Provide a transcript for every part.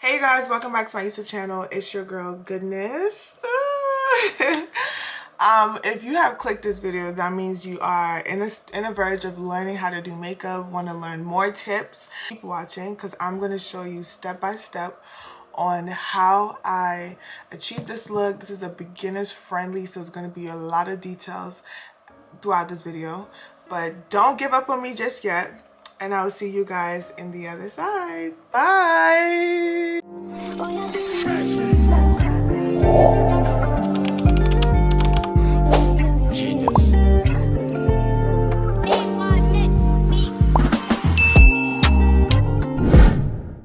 Hey you guys, welcome back to my YouTube channel. It's your girl Goodness. If you have clicked this video, that means you are in a verge of learning how to do makeup, want to learn more tips. Keep watching because I'm going to show you step by step on how I achieved this look. This is a beginner's friendly, so it's going to be a lot of details throughout this video, but don't give up on me just yet, and I'll see you guys in the other side. Bye.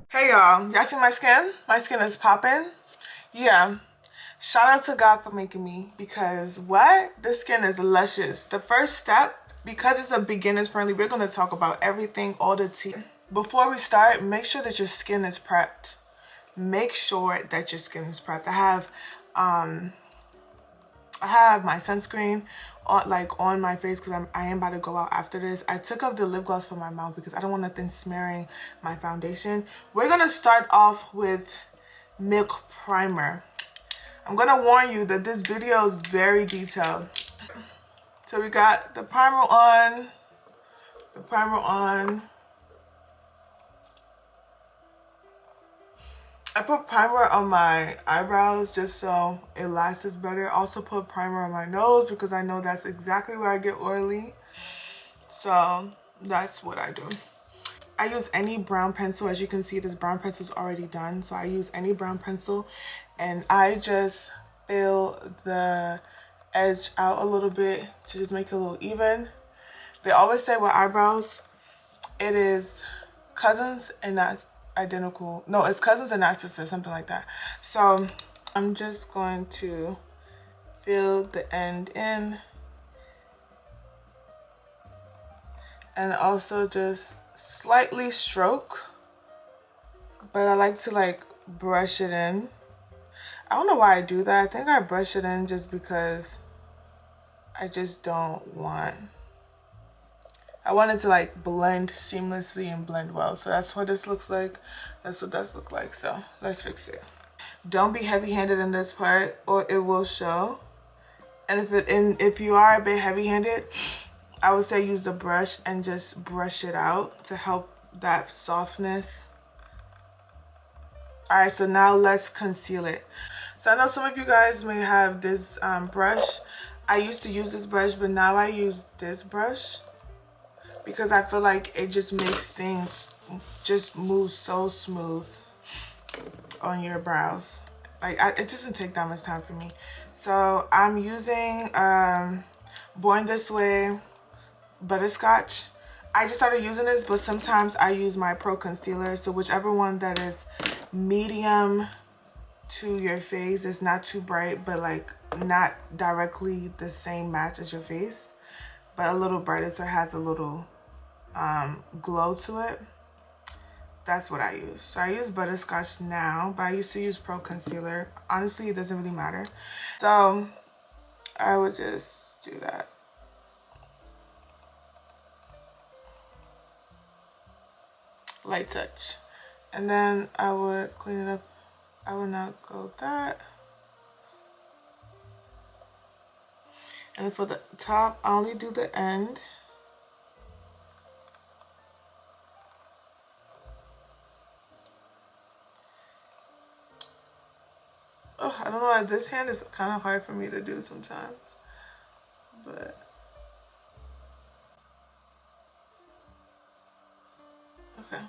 Hey y'all see my skin? My skin is popping. Yeah, shout out to God for making me, because what? This skin is luscious. The first step, because it's a beginner's friendly, we're going to talk about everything, all the tea. Before we start, make sure that your skin is prepped. Make sure that your skin is prepped. I have my sunscreen on my face because I am about to go out after this. I took off the lip gloss from my mouth because I don't want nothing smearing my foundation. We're going to start off with Milk Primer. I'm going to warn you that this video is very detailed. So we got the primer on. I put primer on my eyebrows just so it lasts better. Also put primer on my nose because I know that's exactly where I get oily. So that's what I do. I use any brown pencil. As you can see, this brown pencil is already done. So I use any brown pencil and I just fill the edge out a little bit to just make it a little even. They always say with eyebrows, it is cousins and not identical. No, it's cousins and not sisters, something like that. So I'm just going to fill the end in and also just slightly stroke, but I like to brush it in. I don't know why I do that. I think I brush it in just because I just don't want, I want it to blend seamlessly and blend well. So that's what this looks like. That's what that looks like. So let's fix it. Don't be heavy-handed in this part or it will show. And if you are a bit heavy-handed, I would say use the brush and just brush it out to help that softness. All right, so now let's conceal it. So I know some of you guys may have this brush. I used to use this brush, but now I use this brush because I feel like it just makes things just move so smooth on your brows. It doesn't take that much time for me. So I'm using Born This Way Butterscotch. I just started using this, but sometimes I use my Pro Concealer. So whichever one that is medium to your face, is not too bright, but not directly the same match as your face, but a little brighter, so it has a little glow to it. That's what I use. So I use Butterscotch now, but I used to use Pro Concealer. Honestly, it doesn't really matter. So I would just do that. Light touch. And then I would clean it up. I would not go with that. And for the top, I only do the end. Oh, I don't know why this hand is kind of hard for me to do sometimes, but okay.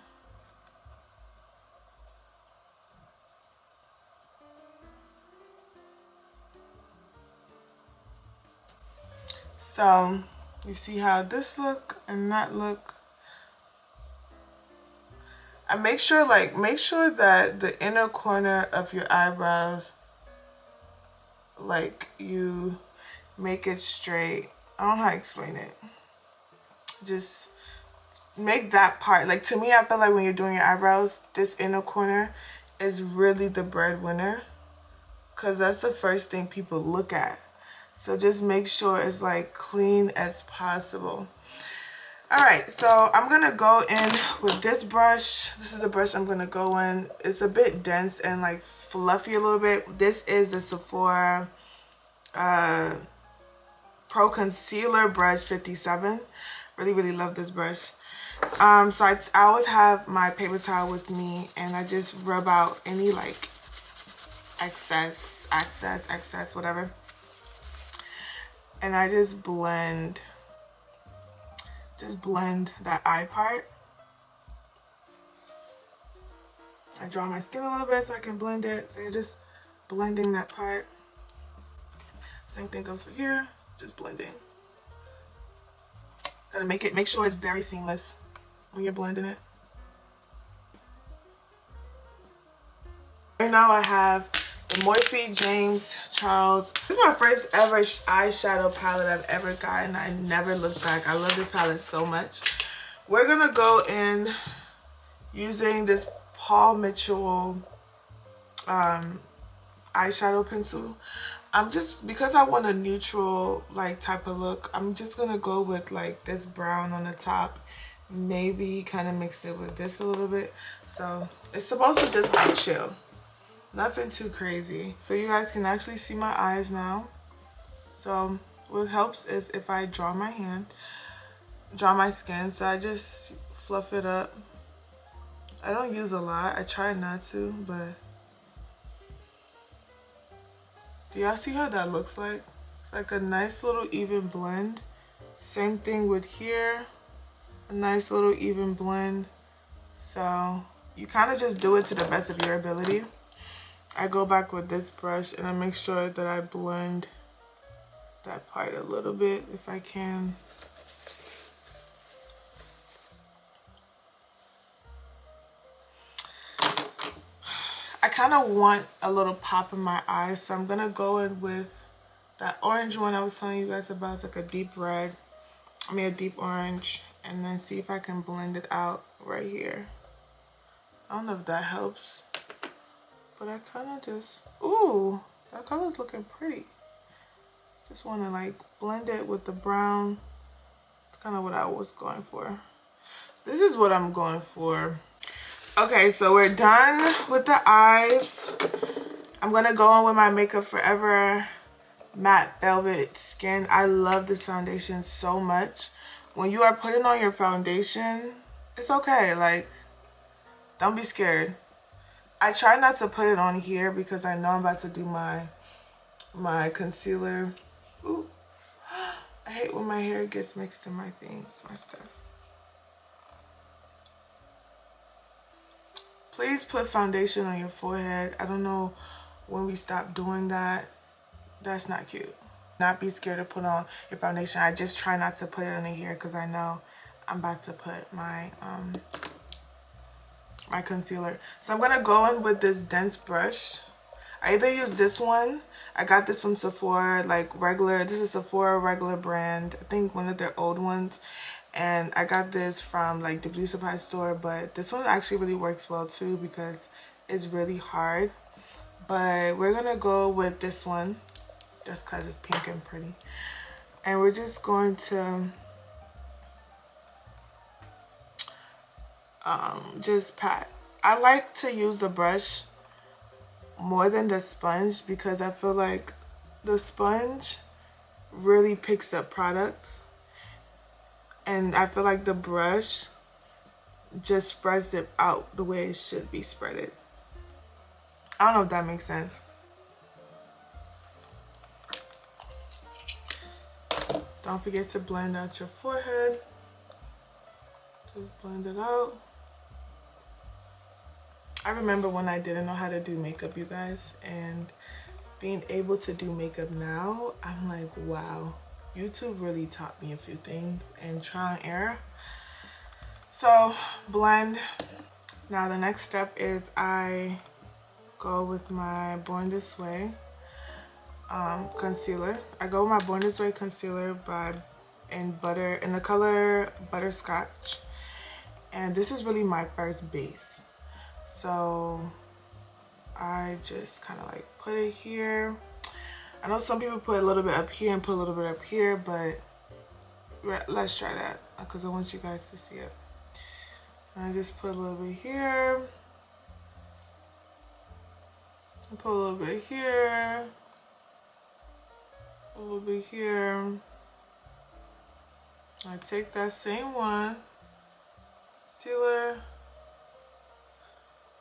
So you see how this look and that look. I make sure that the inner corner of your eyebrows, you make it straight. I don't know how to explain it. Just make that part, to me, I feel like when you're doing your eyebrows, this inner corner is really the breadwinner, because that's the first thing people look at. So just make sure it's clean as possible. Alright, so I'm gonna go in with this brush. This is the brush I'm gonna go in. It's a bit dense and like fluffy a little bit. This is the Sephora Pro Concealer Brush 57. Really love this brush. So I always have my paper towel with me, and I just rub out any like excess, whatever. And I just blend that eye part. I draw my skin a little bit so I can blend it. So you're just blending that part. Same thing goes for here, just blending. Gotta make sure it's very seamless when you're blending it. Right now I have the Morphe James Charles. This is my first ever eyeshadow palette I've ever gotten. I never looked back. I love this palette so much. We're gonna go in using this Paul Mitchell eyeshadow pencil. I'm just, because I want a neutral like type of look, I'm just gonna go with like this brown on the top, maybe kind of mix it with this a little bit. So it's supposed to just be chill, nothing too crazy. So you guys can actually see my eyes now. So what helps is if I draw my skin. So I just fluff it up. I don't use a lot, I try not to, but do y'all see how that looks like? It's like a nice little even blend. Same thing with here, a nice little even blend. So you kind of just do it to the best of your ability. I go back with this brush and I make sure that I blend that part a little bit if I can. I kind of want a little pop in my eyes, so I'm gonna go in with that orange one I was telling you guys about. It's like a deep red, I mean a deep orange, and then see if I can blend it out right here. I don't know if that helps, but I kind of just, ooh, that color's looking pretty. Just want to like blend it with the brown. It's kind of what I was going for. This is what I'm going for. Okay, so we're done with the eyes. I'm gonna go on with my Makeup Forever Matte Velvet Skin. I love this foundation so much. When you are putting on your foundation, it's okay, like, don't be scared. I try not to put it on here because I know I'm about to do my concealer. Ooh, I hate when my hair gets mixed in my things, my stuff. Please put foundation on your forehead. I don't know when we stop doing that. That's not cute. Not be scared to put on your foundation. I just try not to put it in here because I know I'm about to put my my concealer. So I'm gonna go in with this dense brush. I either use this one. I got this from Sephora, like regular. This is Sephora regular brand. I think one of their old ones. And I got this from like the Beauty Supply store, but this one actually really works well too because it's really hard. But we're gonna go with this one just because it's pink and pretty. And we're just going to just pat. I like to use the brush more than the sponge because I feel like the sponge really picks up products. And I feel like the brush just spreads it out the way it should be spreaded. I don't know if that makes sense. Don't forget to blend out your forehead. Just blend it out. I remember when I didn't know how to do makeup, you guys, and being able to do makeup now, I'm like, wow. YouTube really taught me a few things and trial and error. So blend. Now the next step is I go with my Born This Way concealer. I go with my Born This Way concealer in the color Butterscotch, and this is really my first base. So I just kind of like put it here. I know some people put a little bit up here and put a little bit up here, but let's try that because I want you guys to see it. And I just put a little bit here. Put a little bit here. A little bit here. I take that same one, concealer,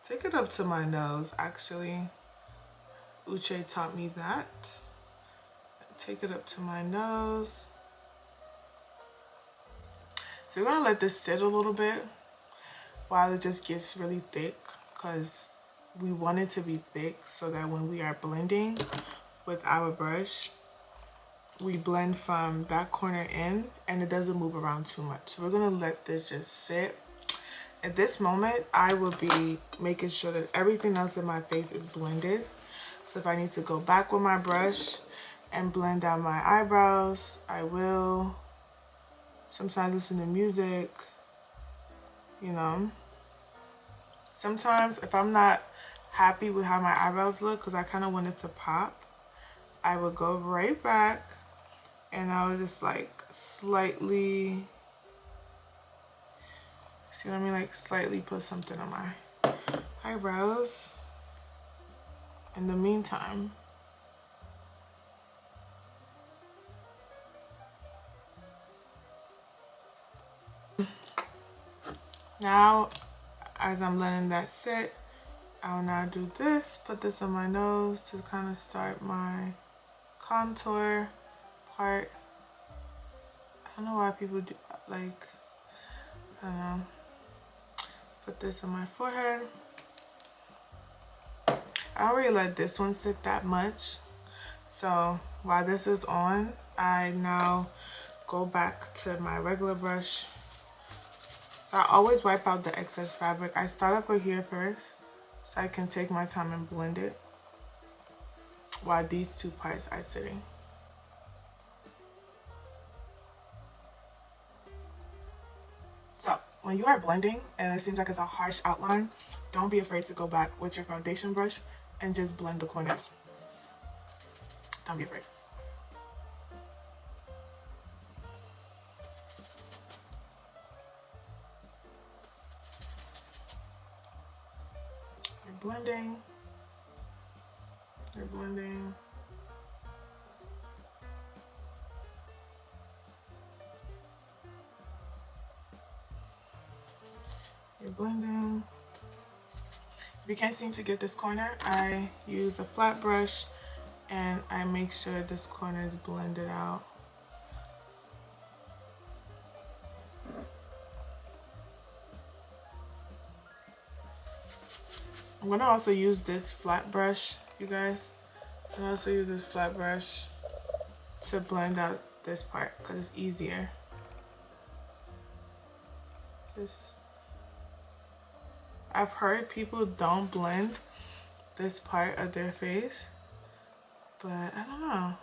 take it up to my nose. Actually, Uche taught me that. Take it up to my nose. So we're gonna let this sit a little bit while it just gets really thick, because we want it to be thick so that when we are blending with our brush, we blend from that corner in and it doesn't move around too much. So we're gonna let this just sit. At this moment, I will be making sure that everything else in my face is blended. So if I need to go back with my brush and blend down my eyebrows, I will. Sometimes listen to music, you know. Sometimes if I'm not happy with how my eyebrows look, because I kind of want it to pop, I would go right back and I would just like slightly, see what I mean? Like slightly put something on my eyebrows in the meantime. Now, as I'm letting that sit, I will now do this, put this on my nose to kind of start my contour part. I don't know why people do, like, I don't know. Put this on my forehead. I don't really let this one sit that much. So while this is on, I now go back to my regular brush. So I always wipe out the excess fabric. I start up here first so I can take my time and blend it while these two parts are sitting. So when you are blending and it seems like it's a harsh outline, don't be afraid to go back with your foundation brush and just blend the corners. Don't be afraid. You're blending. You're blending. You're blending. If you can't seem to get this corner, I use a flat brush and I make sure this corner is blended out. I'm gonna also use this flat brush, you guys. I'm also use this flat brush to blend out this part because it's easier. Just, I've heard people don't blend this part of their face, but I don't know.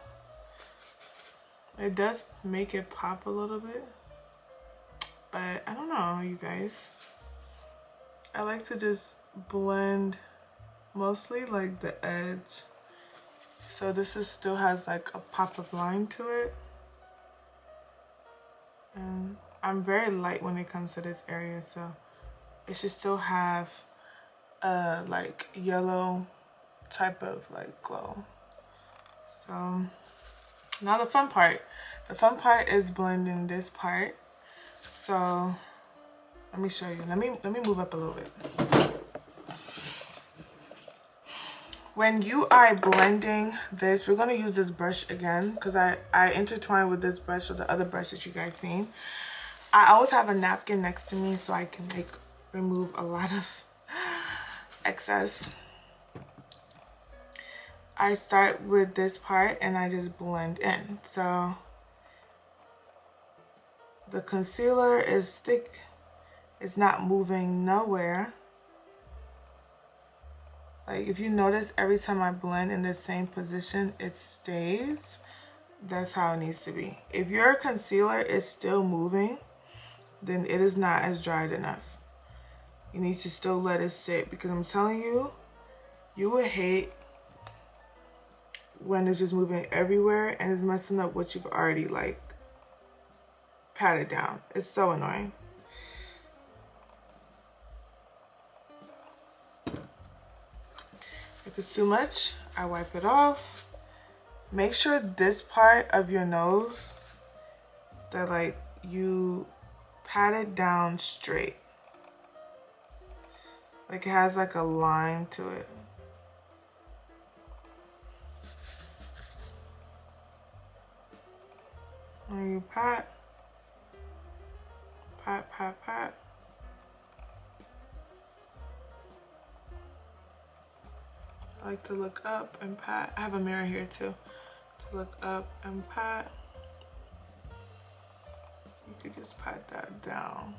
It does make it pop a little bit, but I don't know, you guys. I like to just blend mostly like the edge. So this is still has like a pop of line to it. And I'm very light when it comes to this area, so it should still have a like yellow type of like glow. So now the fun part. The fun part is blending this part. So let me show you. Let me move up a little bit. When you are blending this, we're going to use this brush again because I intertwine with this brush or the other brush that you guys seen. I always have a napkin next to me so I can like remove a lot of excess. I start with this part and I just blend in. So the concealer is thick. It's not moving nowhere. Like if you notice, every time I blend in the same position, it stays. That's how it needs to be. If your concealer is still moving, then it is not as dried enough. You need to still let it sit, because I'm telling you, you would hate when it's just moving everywhere and it's messing up what you've already like pat it down. It's so annoying. If it's too much, I wipe it off. Make sure this part of your nose, that like you pat it down straight. Like it has like a line to it. When you pat, pat, pat, pat. I like to look up and pat. I have a mirror here too. To look up and pat. You could just pat that down.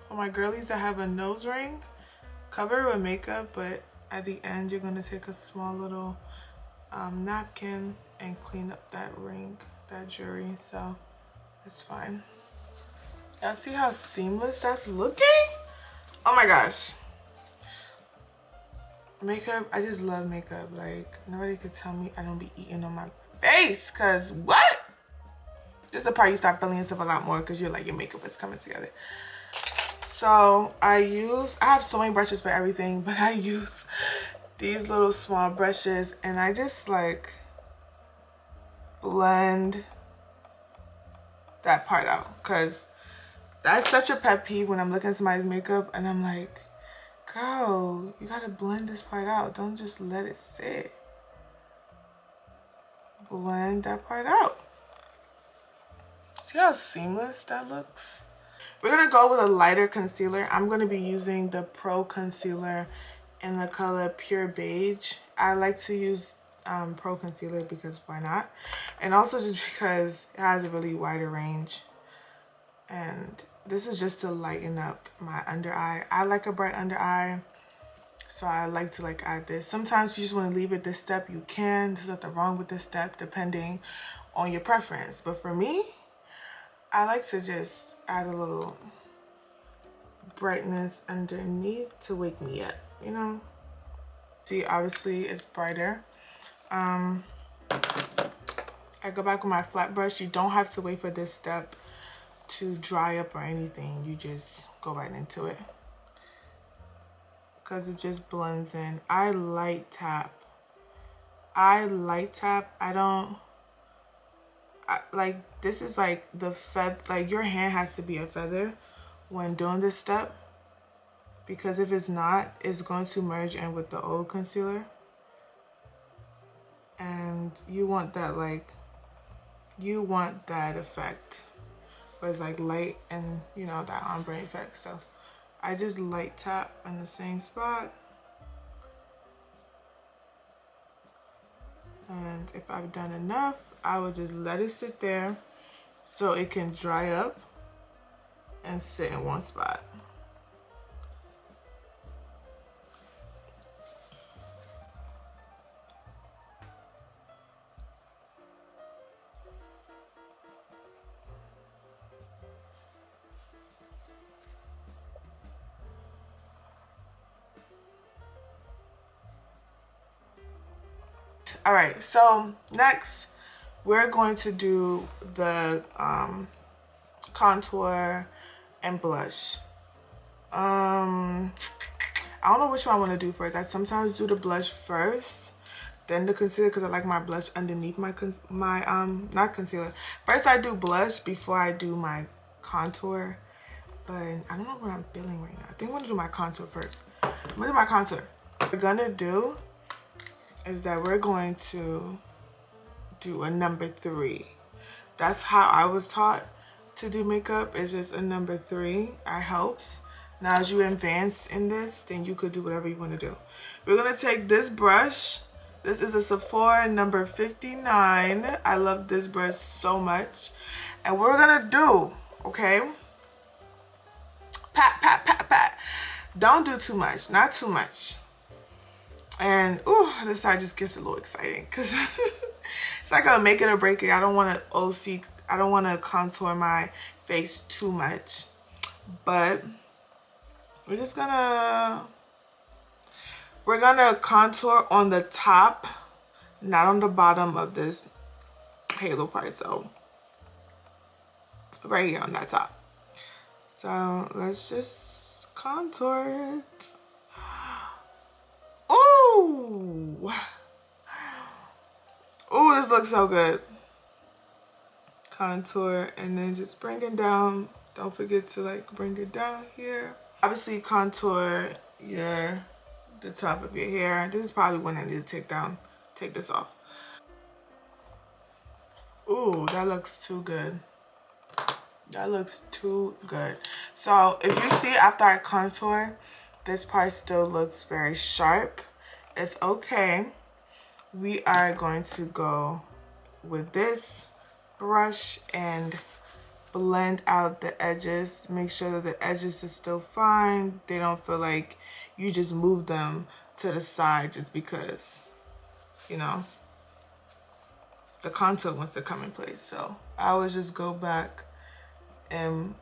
For my girlies that have a nose ring, cover it with makeup, but at the end you're gonna take a small little napkin and clean up that ring, that jewelry, so it's fine. Y'all see how seamless that's looking? Oh my gosh. Makeup, I just love makeup. Like, nobody could tell me I don't be eating on my face, cause what? This is the part you start feeling yourself a lot more because you're like, your makeup is coming together. So I have so many brushes for everything, but I use these little small brushes and I just like blend that part out, because that's such a pet peeve when I'm looking at somebody's makeup and I'm like, girl, you gotta blend this part out. Don't just let it sit. Blend that part out. See how seamless that looks? We're gonna go with a lighter concealer. I'm gonna be using the Pro Concealer in the color Pure Beige. I like to use Pro Concealer because why not? And also just because it has a really wider range. And this is just to lighten up my under eye. I like a bright under eye, so I like to like add this. Sometimes if you just want to leave it this step, you can. There's nothing wrong with this step depending on your preference. But for me, I like to just add a little brightness underneath to wake me up, you know? See, obviously it's brighter. I go back with my flat brush. You don't have to wait for this step to dry up or anything. You just go right into it because it just blends in. I light tap. I don't like, this is like the feather, like your hand has to be a feather when doing this step, because if it's not, it's going to merge in with the old concealer, and you want that, like, you want that effect where it's like light and, you know, that ombre effect. So I just light tap in the same spot, and if I've done enough, I will just let it sit there so it can dry up and sit in one spot. All right, so next we're going to do the contour and blush. I don't know which one I want to do first. I sometimes do the blush first, then the concealer, because I like my blush underneath my not concealer. First I do blush before I do my contour, but I don't know what I'm feeling right now. I think I'm gonna do my contour first. I'm gonna do my contour. What we're gonna do is that we're going to do a number 3. That's how I was taught to do makeup. It's just a number 3. It helps. Now as you advance in this, then you could do whatever you want to do. We're gonna take this brush. This is a Sephora number 59. I love this brush so much. And what we're gonna do, okay, pat, pat, pat, pat. Don't do too much, not too much. And ooh, this side just gets a little exciting because it's like a make it or break it. I don't want to OC, I don't want to contour my face too much, but we're just gonna We're gonna contour on the top, not on the bottom of this halo part. So right here on that top. So let's just contour it. Ooh. Ooh, this looks so good. Contour and then just bring it down. Don't forget to like bring it down here. Obviously contour the top of your hair. This is probably when I need to take this off. Ooh, that looks too good. That looks too good. So if you see after I contour, this part still looks very sharp. It's okay. We are going to go with this brush and blend out the edges. Make sure that the edges are still fine. They don't feel like you just move them to the side just because, you know, the contour wants to come in place. So I always just go back and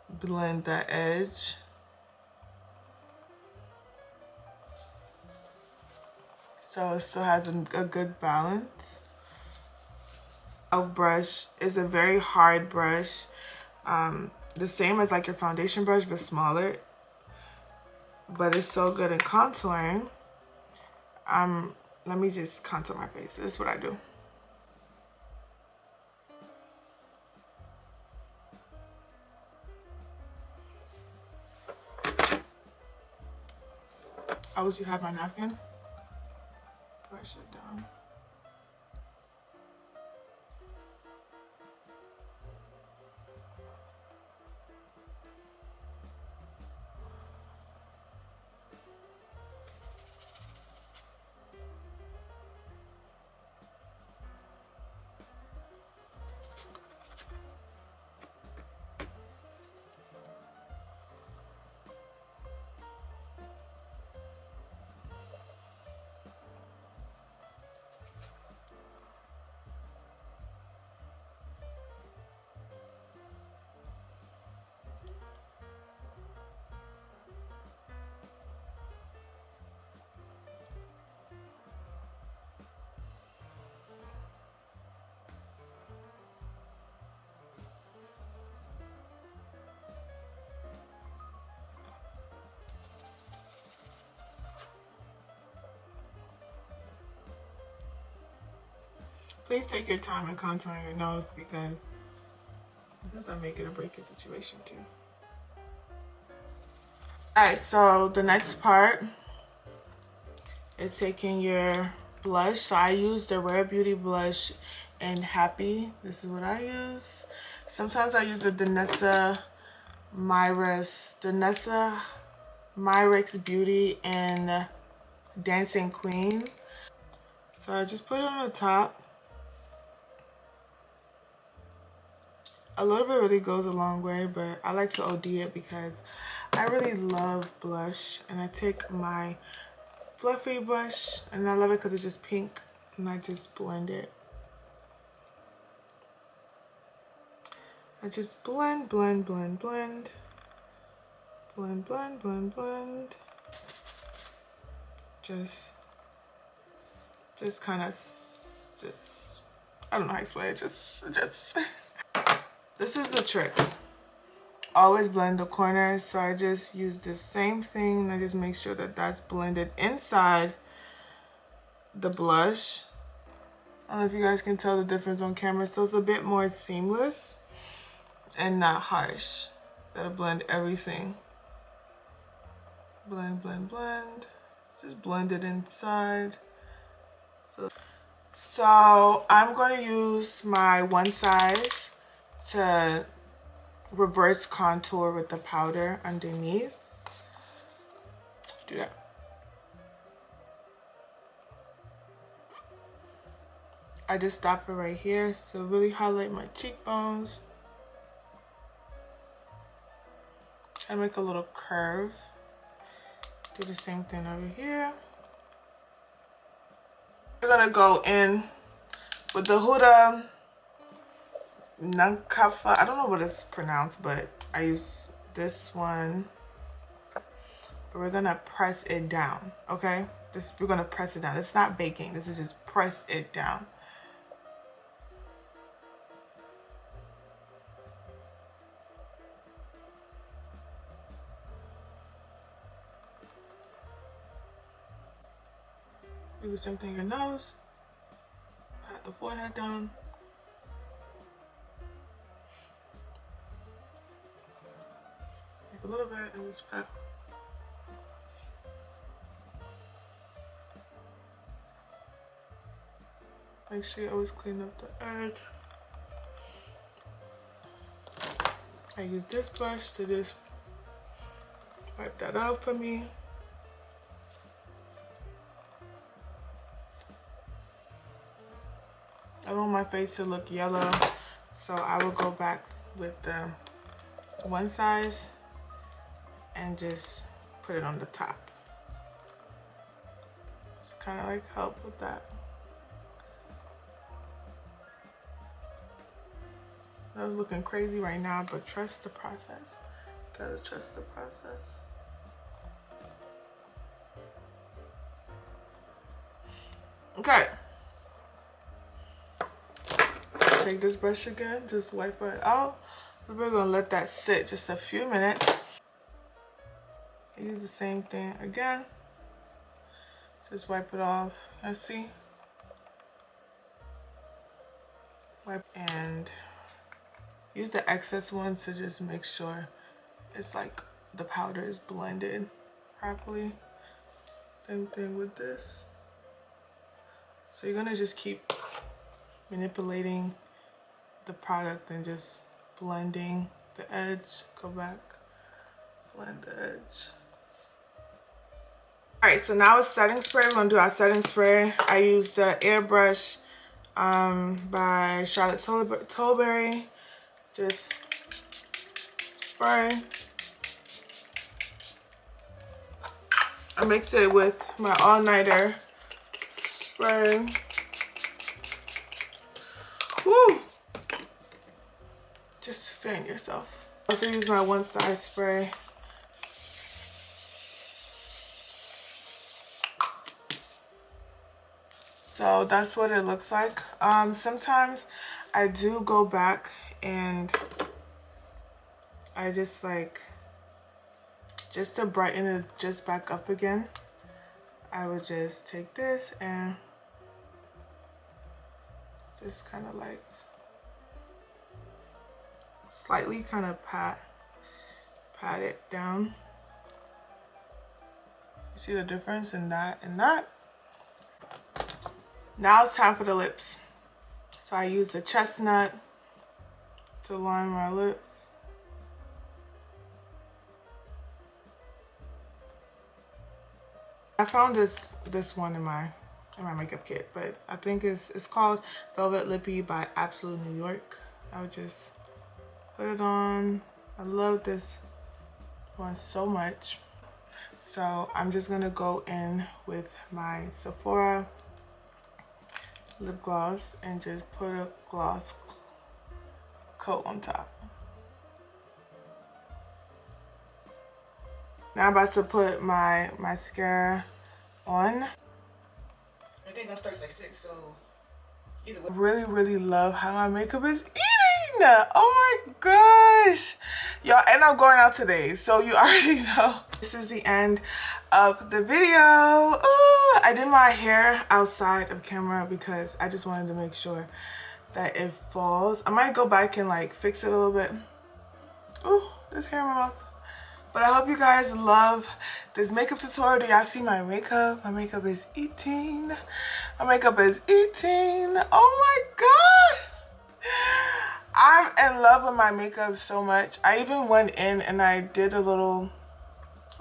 blend that edge. So it still has a good balance. Brush is a very hard brush. The same as like your foundation brush, but smaller. But it's so good in contouring. Let me just contour my face. This is what I do. I wish you had my napkin. Brush it down. Please take your time in contouring your nose because this doesn't make it or break your situation too. Alright, so the next part is taking your blush. So I use the Rarebeauty blush in Happy. This is what I use. Sometimes I use the Danessa Myricks Beauty and Dancing Queen. So I just put it on the top. A little bit really goes a long way, but I like to OD it because I really love blush. And I take my fluffy brush, and I love it because it's just pink, and I just blend it. I just blend, blend, blend, blend. Blend, blend, blend, blend. Just kind of, I don't know how to explain it, just. This is the trick. Always blend the corners, so I just use the same thing, and I just make sure that that's blended inside the blush. I don't know if you guys can tell the difference on camera, so it's a bit more seamless and not harsh. Gotta blend everything. Blend, blend, blend. Just blend it inside. So I'm going to use my one size to reverse contour with the powder underneath. Do that. I just stop it right here, so really highlight my cheekbones. Try to make a little curve. Do the same thing over here. We're gonna go in with the Huda Nunkafa. I don't know what it's pronounced, but I use this one. But we're gonna press it down, okay? we're gonna press it down. It's not baking. This is just press it down. Do the same thing in your nose. Pat the forehead down. Take a little bit and just pat. Make sure you always clean up the edge. I use this brush to just wipe that out for me. I don't want my face to look yellow, so I will go back with the one size and just put it on the top. Just kind of like help with that. I was looking crazy right now, but trust the process. Gotta trust the process. Okay. Take this brush again, just wipe it out. We're gonna let that sit just a few minutes. Use the same thing again. Just wipe it off. Let's see. Wipe and use the excess one to just make sure it's like the powder is blended properly. Same thing with this. So you're gonna just keep manipulating the product and just blending the edge. Go back, blend the edge. All right, so now it's setting spray. We're gonna do our setting spray. I used the airbrush by Charlotte Tilbury. Just spray. I mix it with my all-nighter spray. Woo! Just fan yourself. I also use my one size spray. So that's what it looks like. Sometimes I do go back and I just like, just to brighten it just back up again, I would just take this and just kind of like slightly kind of pat it down. You see the difference in that and that? Now it's time for the lips. So I use the chestnut to line my lips. I found this one in my makeup kit, but I think it's called Velvet Lippy by Absolute New York. I would just put it on. I love this one so much. So I'm just gonna go in with my Sephora lip gloss and just put a gloss coat on top. Now I'm about to put my mascara on. I think that starts like 6, so either way. I really love how my makeup is eating. Oh my gosh. Y'all, and I'm going out today, so you already know. This is the end of the video. Ooh, I did my hair outside of camera because I just wanted to make sure that it falls. I might go back and like fix it a little bit. Ooh, there's hair in my mouth. But I hope you guys love this makeup tutorial. Do y'all see my makeup? My makeup is eating. My makeup is eating. Oh my gosh. I'm in love with my makeup so much. I even went in and I did a little,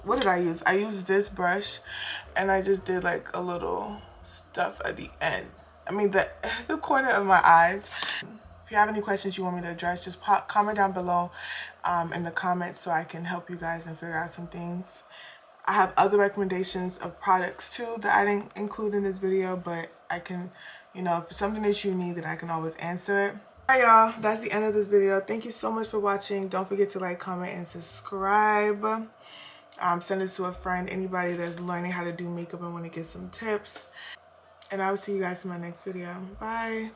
what did I use? I used this brush and I just did like a little stuff at the end. I mean the corner of my eyes. If you have any questions you want me to address, just comment down below in the comments so I can help you guys and figure out some things. I have other recommendations of products too that I didn't include in this video, but I can, you know, if it's something that you need, then I can always answer it. Alright y'all, that's the end of this video. Thank you so much for watching. Don't forget to like, comment, and subscribe. Send this to a friend, anybody that's learning how to do makeup and want to get some tips. And I will see you guys in my next video. Bye.